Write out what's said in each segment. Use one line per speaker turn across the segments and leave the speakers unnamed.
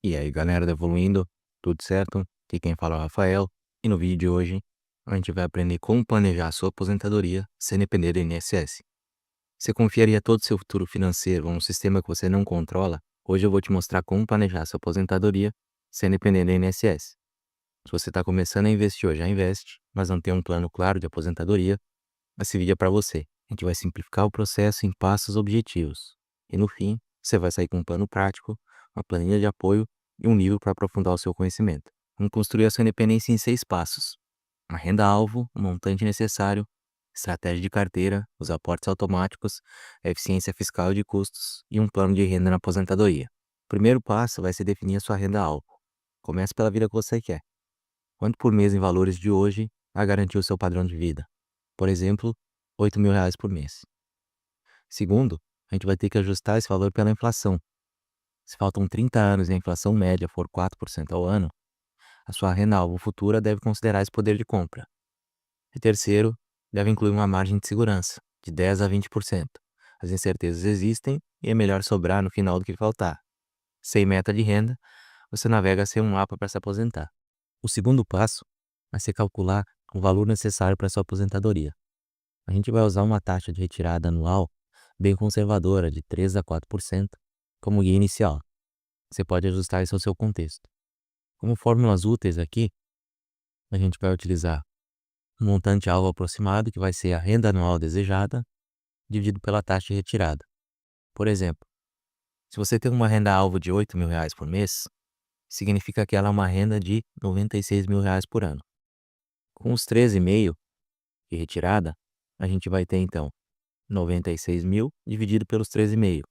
E aí, galera, tá evoluindo? Tudo certo? Aqui quem fala é o Rafael. E no vídeo de hoje, a gente vai aprender como planejar a sua aposentadoria sem depender do INSS. Você confiaria todo o seu futuro financeiro a um sistema que você não controla? Hoje eu vou te mostrar como planejar a sua aposentadoria sem depender do INSS. Se você está começando a investir ou já investe, mas não tem um plano claro de aposentadoria, esse vídeo é para você. A gente vai simplificar o processo em passos objetivos. E no fim, você vai sair com um plano prático, uma planilha de apoio e um livro para aprofundar o seu conhecimento. Vamos construir a sua independência em 6 passos: a renda-alvo, o montante necessário, estratégia de carteira, os aportes automáticos, a eficiência fiscal de custos e um plano de renda na aposentadoria. O primeiro passo vai ser definir a sua renda-alvo. Comece pela vida que você quer. Quanto por mês em valores de hoje vai garantir o seu padrão de vida? Por exemplo, R$ 8.000 por mês. Segundo, a gente vai ter que ajustar esse valor pela inflação. Se faltam 30 anos e a inflação média for 4% ao ano, a sua renda-alvo futura deve considerar esse poder de compra. E terceiro, deve incluir uma margem de segurança, de 10 a 20%. As incertezas existem e é melhor sobrar no final do que faltar. Sem meta de renda, você navega sem um mapa para se aposentar. O segundo passo vai ser calcular o valor necessário para sua aposentadoria. A gente vai usar uma taxa de retirada anual bem conservadora, de 3 a 4%, como guia inicial. Você pode ajustar isso ao seu contexto. Como fórmulas úteis aqui, a gente vai utilizar um montante alvo aproximado, que vai ser a renda anual desejada, dividido pela taxa de retirada. Por exemplo, se você tem uma renda alvo de R$ 8.000 por mês, significa que ela é uma renda de R$ 96.000 por ano. Com os 13,5 de retirada, a gente vai ter então 96.000 dividido pelos 13,5.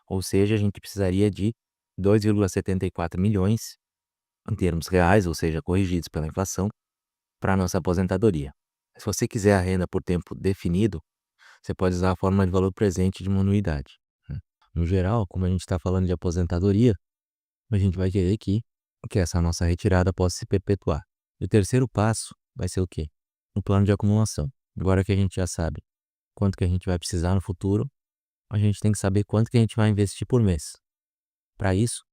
Ou seja, a gente precisaria de 2,74 milhões em termos reais, ou seja, corrigidos pela inflação, para a nossa aposentadoria. Se você quiser a renda por tempo definido, você pode usar a fórmula de valor presente de uma anuidade, né? No geral, como a gente está falando de aposentadoria, a gente vai querer que essa nossa retirada possa se perpetuar. E o terceiro passo vai ser o quê? O plano de acumulação. Agora que a gente já sabe quanto que a gente vai precisar no futuro, a gente tem que saber quanto que a gente vai investir por mês. Para isso,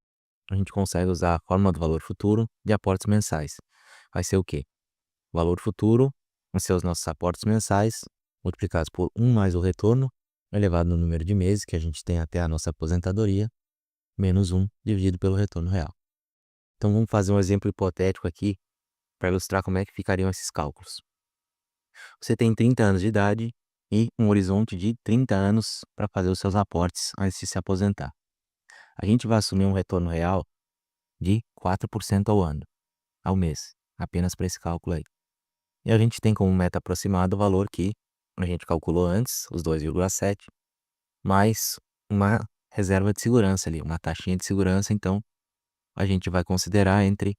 a gente consegue usar a fórmula do valor futuro de aportes mensais. Vai ser o quê? O valor futuro vão ser os nossos aportes mensais, multiplicados por 1 mais o retorno, elevado no número de meses que a gente tem até a nossa aposentadoria, menos 1 dividido pelo retorno real. Então vamos fazer um exemplo hipotético aqui para ilustrar como é que ficariam esses cálculos. Você tem 30 anos de idade e um horizonte de 30 anos para fazer os seus aportes antes de se aposentar. A gente vai assumir um retorno real de 4% ao ano, ao mês, apenas para esse cálculo aí. E a gente tem como meta aproximada o valor que a gente calculou antes, os 2,7, mais uma reserva de segurança ali, uma taxinha de segurança. Então, a gente vai considerar entre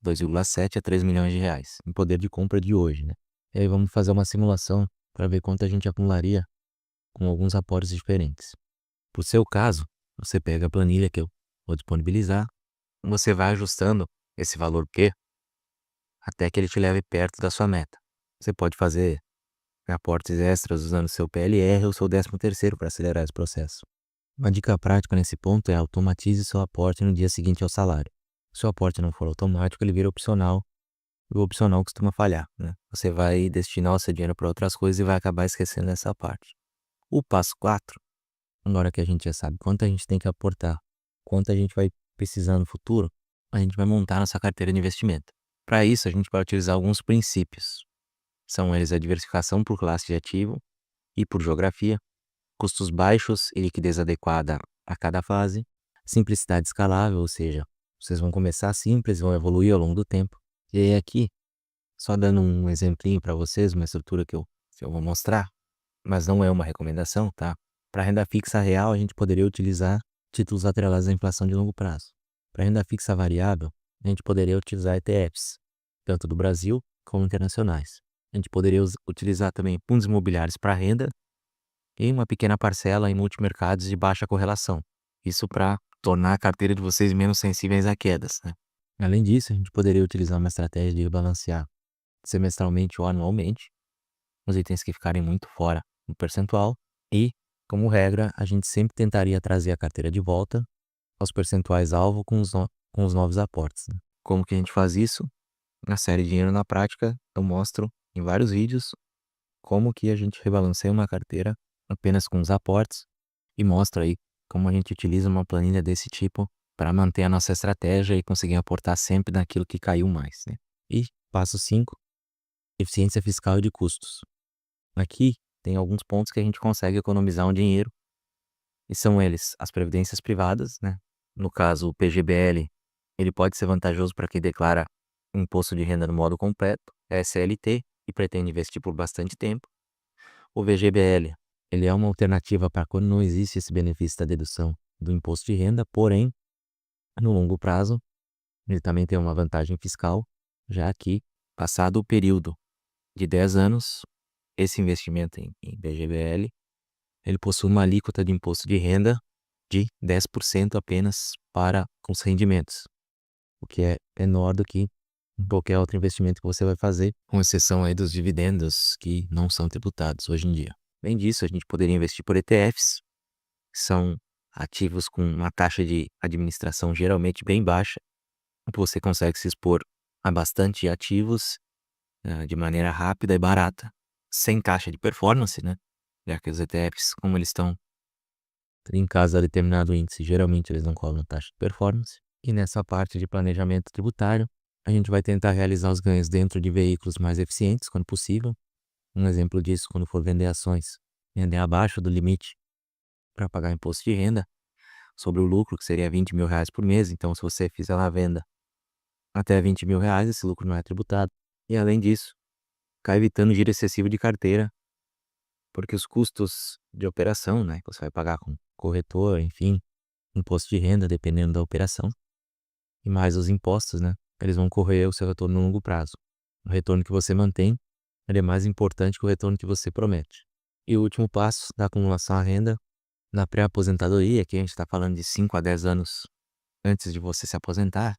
2,7 a 3 milhões de reais em poder de compra de hoje, né? E aí vamos fazer uma simulação para ver quanto a gente acumularia com alguns aportes diferentes. Por seu caso, você pega a planilha que eu vou disponibilizar, você vai ajustando esse valor Q até que ele te leve perto da sua meta. Você pode fazer aportes extras usando seu PLR ou seu 13º para acelerar esse processo. Uma dica prática nesse ponto é: automatize seu aporte no dia seguinte ao salário. Se o aporte não for automático, ele vira opcional, e o opcional costuma falhar, né? Você vai destinar o seu dinheiro para outras coisas e vai acabar esquecendo essa parte. O passo 4, agora que a gente já sabe quanto a gente tem que aportar, quanto a gente vai precisar no futuro, a gente vai montar nossa carteira de investimento. Para isso, a gente vai utilizar alguns princípios. São eles a diversificação por classe de ativo e por geografia, custos baixos e liquidez adequada a cada fase, simplicidade escalável, ou seja, vocês vão começar simples e vão evoluir ao longo do tempo. E aí aqui, só dando um exemplinho para vocês, uma estrutura que eu vou mostrar, mas não é uma recomendação, tá? Para renda fixa real, a gente poderia utilizar títulos atrelados à inflação de longo prazo. Para renda fixa variável, a gente poderia utilizar ETFs, tanto do Brasil como internacionais. A gente poderia utilizar também fundos imobiliários para renda e uma pequena parcela em multimercados de baixa correlação. Isso para tornar a carteira de vocês menos sensíveis a quedas, né? Além disso, a gente poderia utilizar uma estratégia de rebalancear semestralmente ou anualmente os itens que ficarem muito fora do percentual e, como regra, a gente sempre tentaria trazer a carteira de volta aos percentuais alvo com com os novos aportes, né? Como que a gente faz isso? Na série Dinheiro na Prática, eu mostro em vários vídeos como que a gente rebalanceia uma carteira apenas com os aportes e mostra aí como a gente utiliza uma planilha desse tipo para manter a nossa estratégia e conseguir aportar sempre naquilo que caiu mais, né? E passo 5, eficiência fiscal e de custos. Aqui tem alguns pontos que a gente consegue economizar um dinheiro e são eles as previdências privadas, né? No caso, o PGBL, ele pode ser vantajoso para quem declara imposto de renda no modo completo, é CLT e pretende investir por bastante tempo. O VGBL, ele é uma alternativa para quando não existe esse benefício da dedução do imposto de renda, porém, no longo prazo, ele também tem uma vantagem fiscal, já que, passado o período de 10 anos, esse investimento em VGBL, ele possui uma alíquota de imposto de renda de 10% apenas para os rendimentos, o que é menor do que qualquer outro investimento que você vai fazer, com exceção aí dos dividendos que não são tributados hoje em dia. Além disso, a gente poderia investir por ETFs, que são ativos com uma taxa de administração geralmente bem baixa, que você consegue se expor a bastante ativos de maneira rápida e barata, sem taxa de performance, né? Já que os ETFs, como eles estão em casa determinado índice, geralmente eles não cobram taxa de performance. E nessa parte de planejamento tributário, a gente vai tentar realizar os ganhos dentro de veículos mais eficientes quando possível. Um exemplo disso, quando for vender ações, vender abaixo do limite para pagar imposto de renda sobre o lucro, que seria R$ 20.000 por mês. Então, se você fizer a venda até R$ 20.000, esse lucro não é tributado. E além disso, ficar evitando giro excessivo de carteira, porque os custos de operação, né, que você vai pagar com corretor, enfim, imposto de renda, dependendo da operação, e mais os impostos, né, eles vão correr o seu retorno no longo prazo. O retorno que você mantém, ele é mais importante que o retorno que você promete. E o último passo da acumulação à renda, na pré-aposentadoria, que a gente está falando de 5 a 10 anos antes de você se aposentar,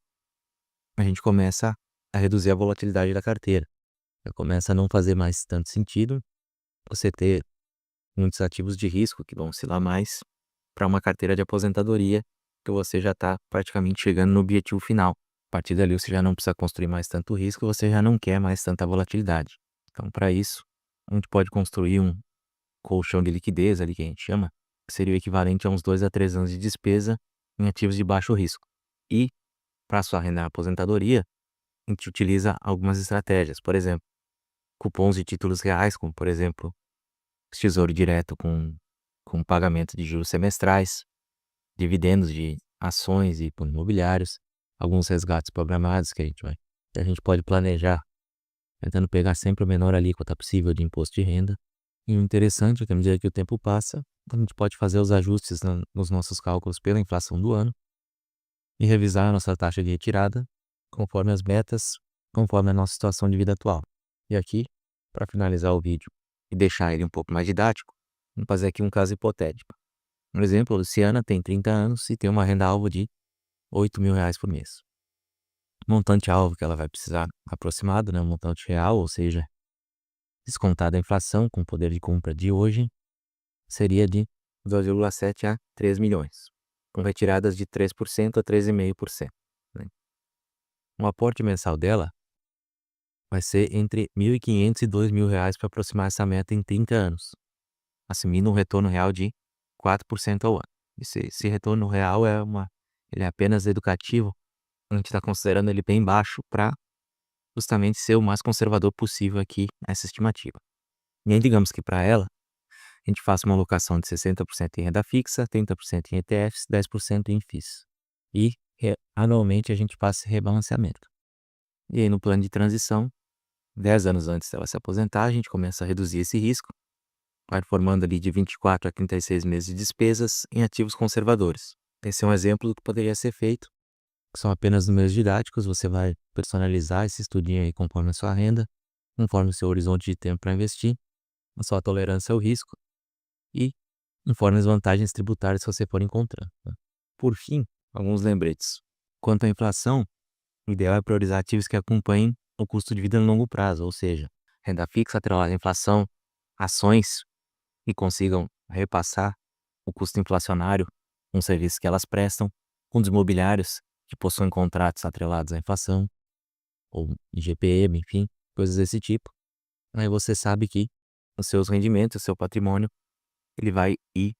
a gente começa a reduzir a volatilidade da carteira. Já começa a não fazer mais tanto sentido você ter muitos ativos de risco que vão oscilar mais para uma carteira de aposentadoria que você já está praticamente chegando no objetivo final. A partir dali você já não precisa construir mais tanto risco, você já não quer mais tanta volatilidade. Então, para isso, a gente pode construir um colchão de liquidez ali que a gente chama, que seria o equivalente a uns 2 a 3 anos de despesa em ativos de baixo risco. E para sua renda aposentadoria, a gente utiliza algumas estratégias, por exemplo, cupons de títulos reais, como por exemplo, Tesouro Direto com pagamento de juros semestrais, dividendos de ações e fundos imobiliários, alguns resgates programados que a gente pode planejar, tentando pegar sempre a menor alíquota possível de imposto de renda. E o interessante é que à medida que o tempo passa, a gente pode fazer os ajustes nos nossos cálculos pela inflação do ano e revisar a nossa taxa de retirada conforme as metas, conforme a nossa situação de vida atual. E aqui, para finalizar o vídeo e deixar ele um pouco mais didático, vamos fazer aqui um caso hipotético. Por exemplo, a Luciana tem 30 anos e tem uma renda-alvo de R$ 8.000 por mês. O montante-alvo que ela vai precisar, aproximado, né, um montante real, ou seja, descontada a inflação com o poder de compra de hoje, seria de 2,7 a 3 milhões, com retiradas de 3% a 13,5%. Né? O aporte mensal dela vai ser entre R$ 1.500 e R$ 2.000 para aproximar essa meta em 30 anos, assumindo um retorno real de 4% ao ano. Esse retorno real ele é apenas educativo, a gente está considerando ele bem baixo para justamente ser o mais conservador possível aqui nessa estimativa. E aí, digamos que para ela, a gente faça uma alocação de 60% em renda fixa, 30% em ETFs, 10% em FIIs. E anualmente a gente faz esse rebalanceamento. E aí no plano de transição, 10 anos antes dela se aposentar, a gente começa a reduzir esse risco, vai formando ali de 24 a 36 meses de despesas em ativos conservadores. Esse é um exemplo do que poderia ser feito. São apenas números didáticos, você vai personalizar esse estudinho aí conforme a sua renda, conforme o seu horizonte de tempo para investir, a sua tolerância ao risco e conforme as vantagens tributárias que você for encontrando. Né? Por fim, alguns lembretes. Quanto à inflação, o ideal é priorizar ativos que acompanhem o custo de vida no longo prazo, ou seja, renda fixa atrelada à inflação, ações que consigam repassar o custo inflacionário com os serviços que elas prestam, fundos imobiliários que possuem contratos atrelados à inflação, ou IGPM, enfim, coisas desse tipo. Aí você sabe que os seus rendimentos, o seu patrimônio, ele vai ir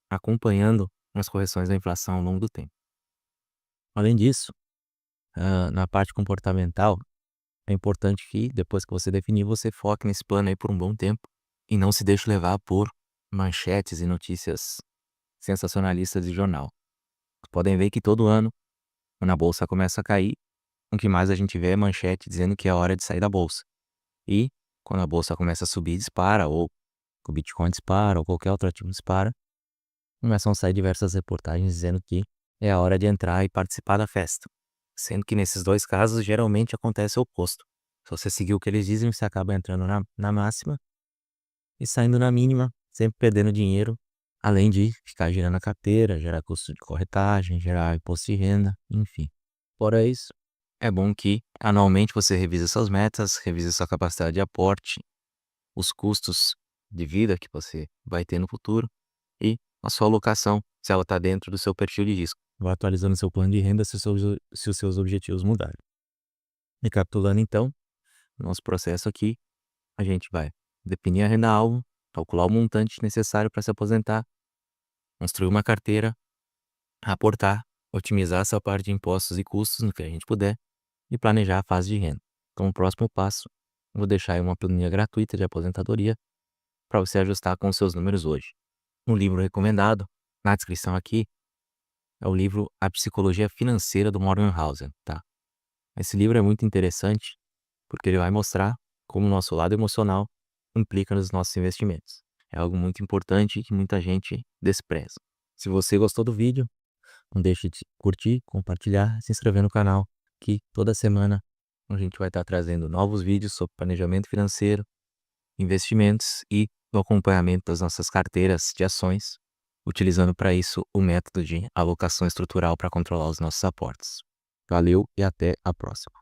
acompanhando as correções da inflação ao longo do tempo. Além disso, na parte comportamental, é importante que depois que você definir, você foque nesse plano aí por um bom tempo e não se deixe levar por manchetes e notícias sensacionalistas de jornal. Podem ver que todo ano, quando a bolsa começa a cair, o que mais a gente vê é manchete dizendo que é hora de sair da bolsa. E quando a bolsa começa a subir, dispara, ou o Bitcoin dispara, ou qualquer outro ativo dispara, começam a sair diversas reportagens dizendo que é a hora de entrar e participar da festa. Sendo que nesses dois casos, geralmente acontece o oposto. Se você seguir o que eles dizem, você acaba entrando na máxima e saindo na mínima, sempre perdendo dinheiro, além de ficar girando a carteira, gerar custo de corretagem, gerar imposto de renda, enfim. Fora isso, é bom que anualmente você revise suas metas, revise sua capacidade de aporte, os custos de vida que você vai ter no futuro e a sua alocação, se ela está dentro do seu perfil de risco. Vai atualizando seu plano de renda se os seus objetivos mudarem. Recapitulando então, nosso processo aqui, a gente vai definir a renda-alvo, calcular o montante necessário para se aposentar, construir uma carteira, aportar, otimizar essa parte de impostos e custos no que a gente puder e planejar a fase de renda. Então, o próximo passo, vou deixar aí uma planilha gratuita de aposentadoria para você ajustar com os seus números hoje. Um livro recomendado, na descrição aqui, é o livro A Psicologia Financeira do Morgan Housel, tá? Esse livro é muito interessante porque ele vai mostrar como o nosso lado emocional implica nos nossos investimentos. É algo muito importante que muita gente despreza. Se você gostou do vídeo, não deixe de curtir, compartilhar, se inscrever no canal, que toda semana a gente vai estar trazendo novos vídeos sobre planejamento financeiro, investimentos e o acompanhamento das nossas carteiras de ações, utilizando para isso o método de alocação estrutural para controlar os nossos aportes. Valeu e até a próxima.